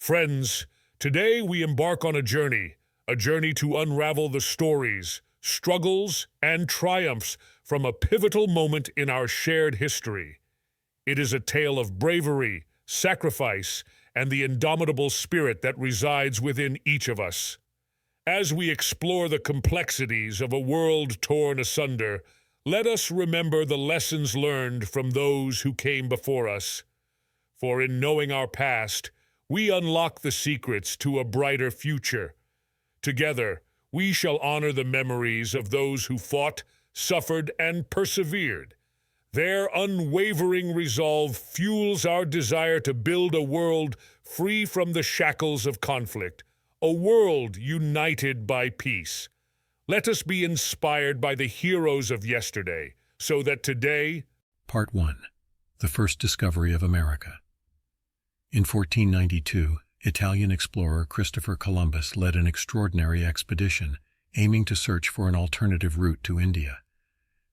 Friends, today we embark on a journey to unravel the stories, struggles, and triumphs from a pivotal moment in our shared history. It is a tale of bravery, sacrifice, and the indomitable spirit that resides within each of us. As we explore the complexities of a world torn asunder, let us remember the lessons learned from those who came before us. For in knowing our past, we unlock the secrets to a brighter future. Together, we shall honor the memories of those who fought, suffered, and persevered. Their unwavering resolve fuels our desire to build a world free from the shackles of conflict, a world united by peace. Let us be inspired by the heroes of yesterday, so that today... Part 1. The First Discovery of America. In 1492, Italian explorer Christopher Columbus led an extraordinary expedition, aiming to search for an alternative route to India.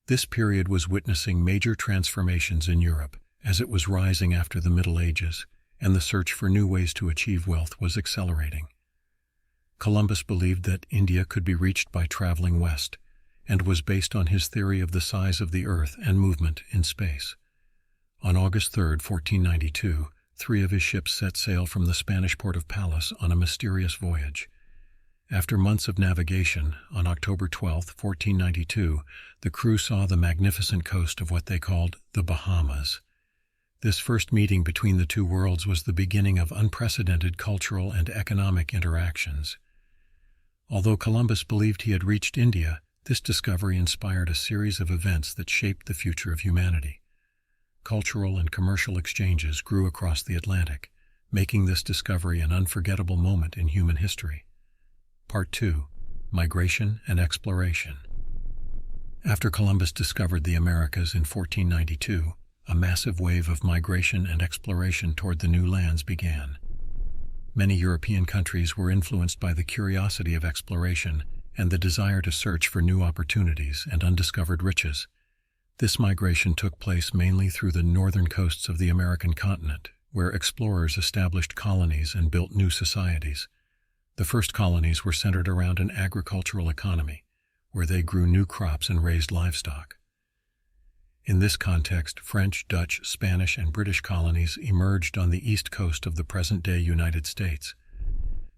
This period was witnessing major transformations in Europe, as it was rising after the Middle Ages, and the search for new ways to achieve wealth was accelerating. Columbus believed that India could be reached by traveling west, and was based on his theory of the size of the Earth and movement in space. On August 3, 1492, 3 of his ships set sail from the Spanish port of Palos on a mysterious voyage. After months of navigation, on October 12, 1492, the crew saw the magnificent coast of what they called the Bahamas. This first meeting between the two worlds was the beginning of unprecedented cultural and economic interactions. Although Columbus believed he had reached India, this discovery inspired a series of events that shaped the future of humanity. Cultural and commercial exchanges grew across the Atlantic, making this discovery an unforgettable moment in human history. Part 2. Migration and Exploration. After Columbus discovered the Americas in 1492, a massive wave of migration and exploration toward the new lands began. Many European countries were influenced by the curiosity of exploration and the desire to search for new opportunities and undiscovered riches. This migration took place mainly through the northern coasts of the American continent, where explorers established colonies and built new societies. The first colonies were centered around an agricultural economy, where they grew new crops and raised livestock. In this context, French, Dutch, Spanish, and British colonies emerged on the east coast of the present-day United States.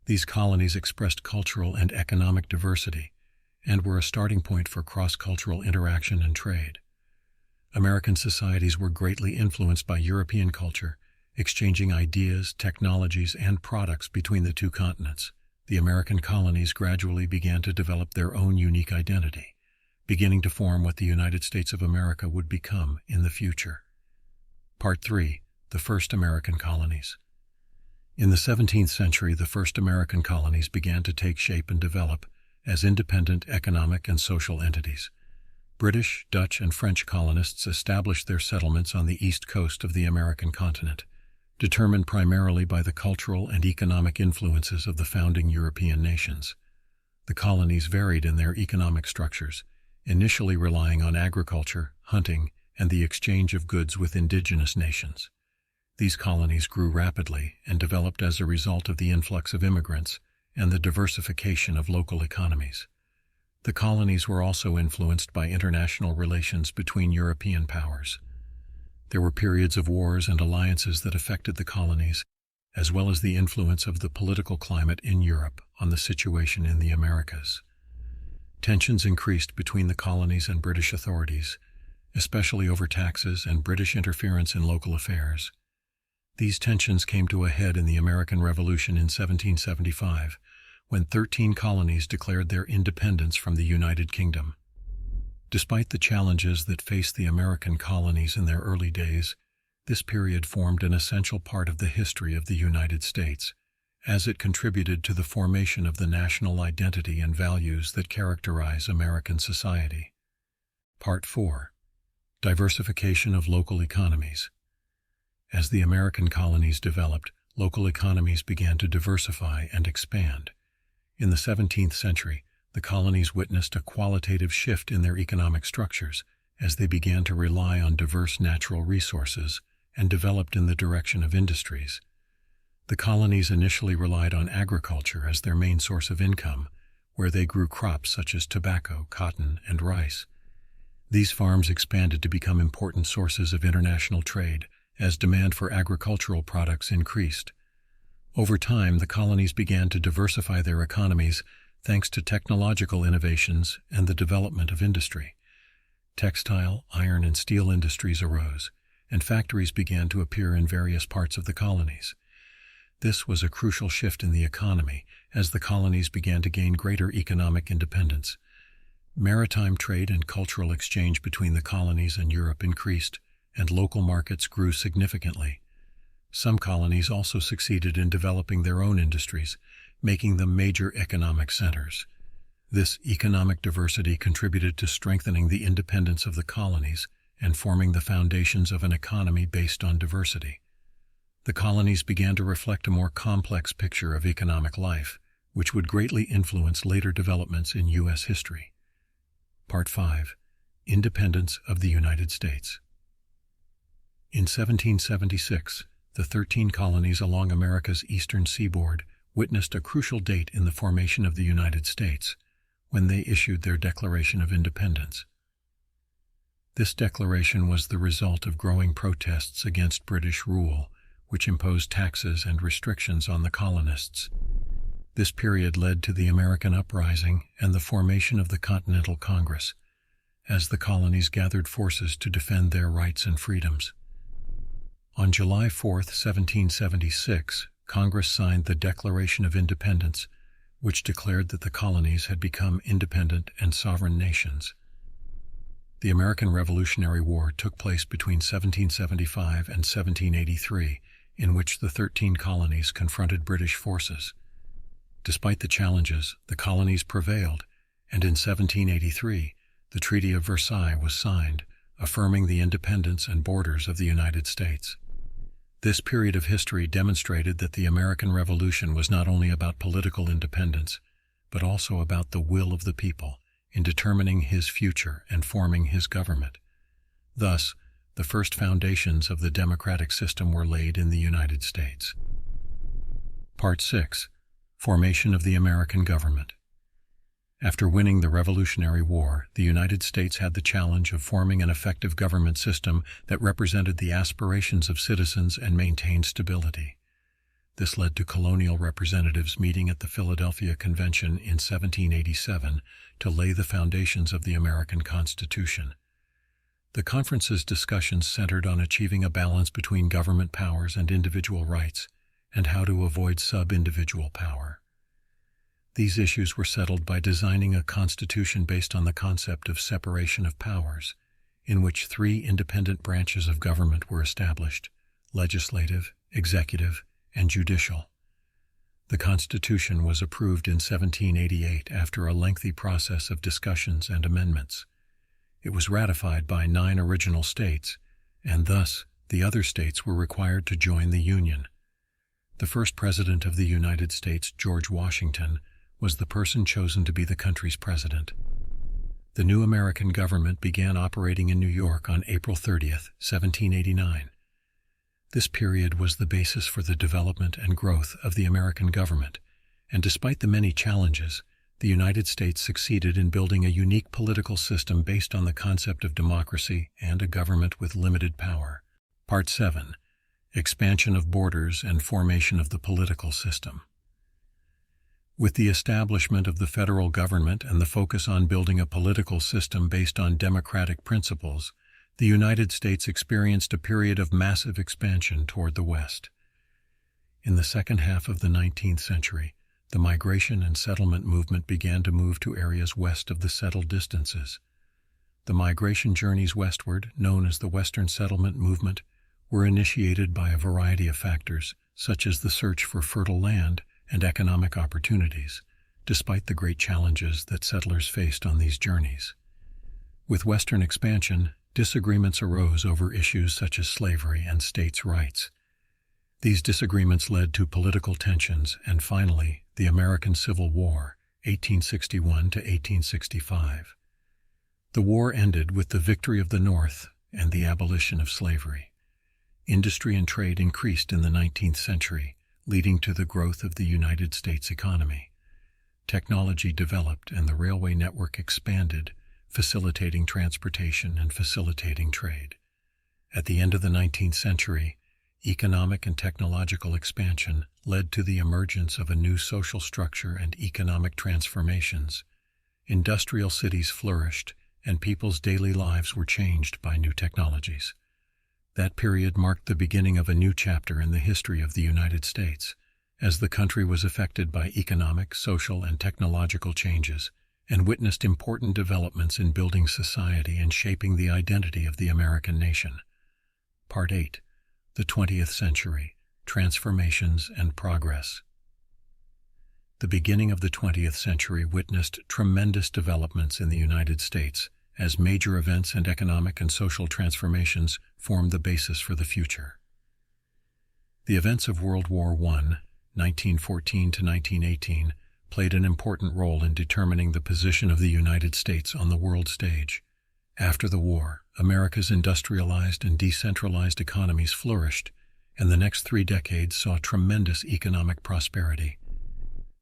These colonies expressed cultural and economic diversity and were a starting point for cross-cultural interaction and trade. American societies were greatly influenced by European culture, exchanging ideas, technologies, and products between the two continents. The American colonies gradually began to develop their own unique identity, beginning to form what the United States of America would become in the future. Part 3. The First American Colonies. In the 17th century, the first American colonies began to take shape and develop as independent economic and social entities. British, Dutch, and French colonists established their settlements on the east coast of the American continent, determined primarily by the cultural and economic influences of the founding European nations. The colonies varied in their economic structures, initially relying on agriculture, hunting, and the exchange of goods with indigenous nations. These colonies grew rapidly and developed as a result of the influx of immigrants and the diversification of local economies. The colonies were also influenced by international relations between European powers. There were periods of wars and alliances that affected the colonies, as well as the influence of the political climate in Europe on the situation in the Americas. Tensions increased between the colonies and British authorities, especially over taxes and British interference in local affairs. These tensions came to a head in the American Revolution in 1775, when 13 colonies declared their independence from the United Kingdom. Despite the challenges that faced the American colonies in their early days, this period formed an essential part of the history of the United States, as it contributed to the formation of the national identity and values that characterize American society. Part 4. Diversification of local economies. As the American colonies developed, local economies began to diversify and expand. In the 17th century, the colonies witnessed a qualitative shift in their economic structures as they began to rely on diverse natural resources and developed in the direction of industries. The colonies initially relied on agriculture as their main source of income, where they grew crops such as tobacco, cotton, and rice. These farms expanded to become important sources of international trade as demand for agricultural products increased. Over time, the colonies began to diversify their economies thanks to technological innovations and the development of industry. Textile, iron, and steel industries arose, and factories began to appear in various parts of the colonies. This was a crucial shift in the economy as the colonies began to gain greater economic independence. Maritime trade and cultural exchange between the colonies and Europe increased, and local markets grew significantly. Some colonies also succeeded in developing their own industries, making them major economic centers. This economic diversity contributed to strengthening the independence of the colonies and forming the foundations of an economy based on diversity. The colonies began to reflect a more complex picture of economic life, which would greatly influence later developments in U.S. history. Part 5. Independence of the United States. In 1776, the 13 colonies along America's eastern seaboard witnessed a crucial date in the formation of the United States, when they issued their Declaration of Independence. This declaration was the result of growing protests against British rule, which imposed taxes and restrictions on the colonists. This period led to the American Uprising and the formation of the Continental Congress, as the colonies gathered forces to defend their rights and freedoms. On July 4, 1776, Congress signed the Declaration of Independence, which declared that the colonies had become independent and sovereign nations. The American Revolutionary War took place between 1775 and 1783, in which the 13 colonies confronted British forces. Despite the challenges, the colonies prevailed, and in 1783, the Treaty of Versailles was signed, affirming the independence and borders of the United States. This period of history demonstrated that the American Revolution was not only about political independence, but also about the will of the people in determining his future and forming his government. Thus, the first foundations of the democratic system were laid in the United States. Part 6. Formation of the American Government. After winning the Revolutionary War, the United States had the challenge of forming an effective government system that represented the aspirations of citizens and maintained stability. This led to colonial representatives meeting at the Philadelphia Convention in 1787 to lay the foundations of the American Constitution. The conference's discussions centered on achieving a balance between government powers and individual rights, and how to avoid sub-individual power. These issues were settled by designing a constitution based on the concept of separation of powers, in which 3 independent branches of government were established: legislative, executive, and judicial. The Constitution was approved in 1788 after a lengthy process of discussions and amendments. It was ratified by 9 original states, and thus the other states were required to join the Union. The first president of the United States, George Washington, was the person chosen to be the country's president. The new American government began operating in New York on April 30, 1789. This period was the basis for the development and growth of the American government, and despite the many challenges, the United States succeeded in building a unique political system based on the concept of democracy and a government with limited power. Part 7. Expansion of borders and formation of the political system. With the establishment of the federal government and the focus on building a political system based on democratic principles, the United States experienced a period of massive expansion toward the West. In the second half of the 19th century, the migration and settlement movement began to move to areas west of the settled distances. The migration journeys westward, known as the Western Settlement Movement, were initiated by a variety of factors, such as the search for fertile land and economic opportunities, despite the great challenges that settlers faced on these journeys. With Western expansion, disagreements arose over issues such as slavery and states' rights. These disagreements led to political tensions and, finally, the American Civil War, 1861 to 1865. The war ended with the victory of the North and the abolition of slavery. Industry and trade increased in the 19th century, leading to the growth of the United States economy. Technology developed and the railway network expanded, facilitating transportation and facilitating trade. At the end of the 19th century, economic and technological expansion led to the emergence of a new social structure and economic transformations. Industrial cities flourished, and people's daily lives were changed by new technologies. That period marked the beginning of a new chapter in the history of the United States, as the country was affected by economic, social, and technological changes, and witnessed important developments in building society and shaping the identity of the American nation. Part 8. The 20th Century, Transformations and Progress. The beginning of the 20th century witnessed tremendous developments in the United States, as major events and economic and social transformations formed the basis for the future. The events of World War I, 1914 to 1918, played an important role in determining the position of the United States on the world stage. After the war, America's industrialized and decentralized economies flourished, and the next 3 decades saw tremendous economic prosperity.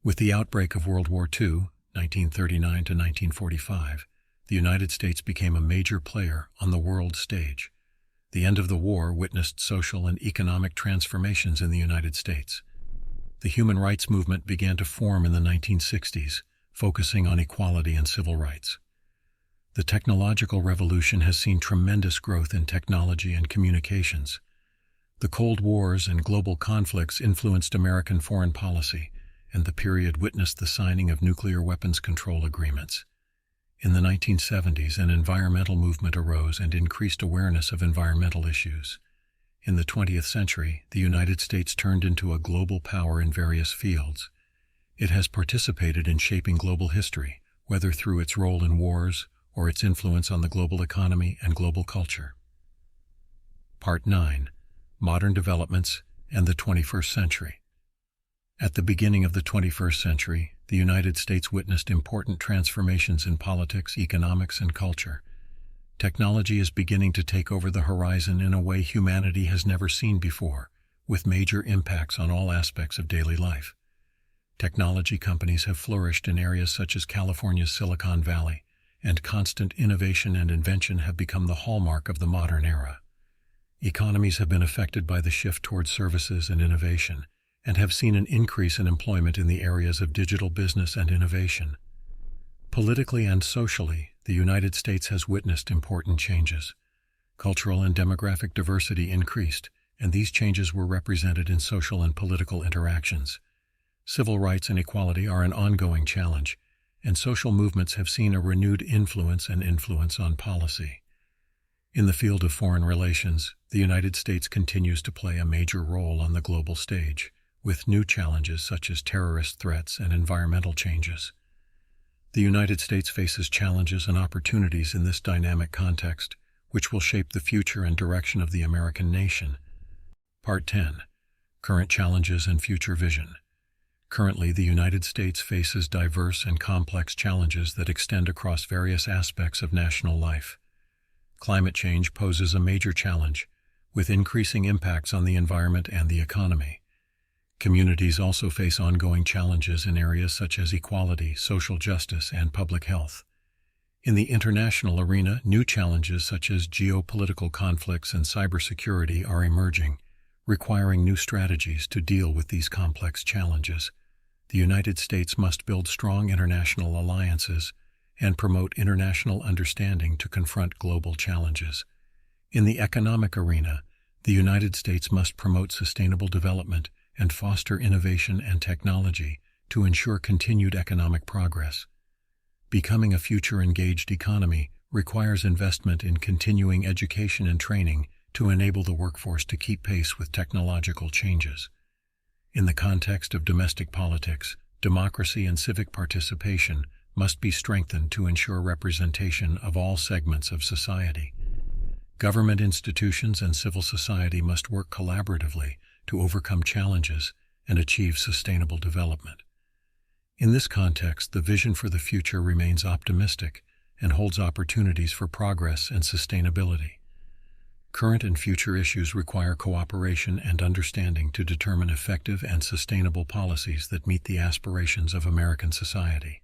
With the outbreak of World War II, 1939 to 1945, the United States became a major player on the world stage. The end of the war witnessed social and economic transformations in the United States. The human rights movement began to form in the 1960s, focusing on equality and civil rights. The technological revolution has seen tremendous growth in technology and communications. The Cold Wars and global conflicts influenced American foreign policy, and the period witnessed the signing of nuclear weapons control agreements. In the 1970s, an environmental movement arose and increased awareness of environmental issues. In the 20th century, the United States turned into a global power in various fields. It has participated in shaping global history, whether through its role in wars or its influence on the global economy and global culture. Part 9. Modern Developments and the 21st Century. At the beginning of the 21st century, the United States witnessed important transformations in politics, economics, and culture. Technology is beginning to take over the horizon in a way humanity has never seen before, with major impacts on all aspects of daily life. Technology companies have flourished in areas such as California's Silicon Valley, and constant innovation and invention have become the hallmark of the modern era. Economies have been affected by the shift toward services and innovation, and have seen an increase in employment in the areas of digital business and innovation. Politically and socially, the United States has witnessed important changes. Cultural and demographic diversity increased, and these changes were represented in social and political interactions. Civil rights and equality are an ongoing challenge, and social movements have seen a renewed influence on policy. In the field of foreign relations, the United States continues to play a major role on the global stage, with new challenges such as terrorist threats and environmental changes. The United States faces challenges and opportunities in this dynamic context, which will shape the future and direction of the American nation. Part 10. Current Challenges and Future Vision. Currently, the United States faces diverse and complex challenges that extend across various aspects of national life. Climate change poses a major challenge, with increasing impacts on the environment and the economy. Communities also face ongoing challenges in areas such as equality, social justice, and public health. In the international arena, new challenges such as geopolitical conflicts and cybersecurity are emerging, requiring new strategies to deal with these complex challenges. The United States must build strong international alliances and promote international understanding to confront global challenges. In the economic arena, the United States must promote sustainable development and foster innovation and technology to ensure continued economic progress. Becoming a future-engaged economy requires investment in continuing education and training to enable the workforce to keep pace with technological changes. In the context of domestic politics, democracy and civic participation must be strengthened to ensure representation of all segments of society. Government institutions and civil society must work collaboratively to overcome challenges and achieve sustainable development. In this context, the vision for the future remains optimistic and holds opportunities for progress and sustainability. Current and future issues require cooperation and understanding to determine effective and sustainable policies that meet the aspirations of American society.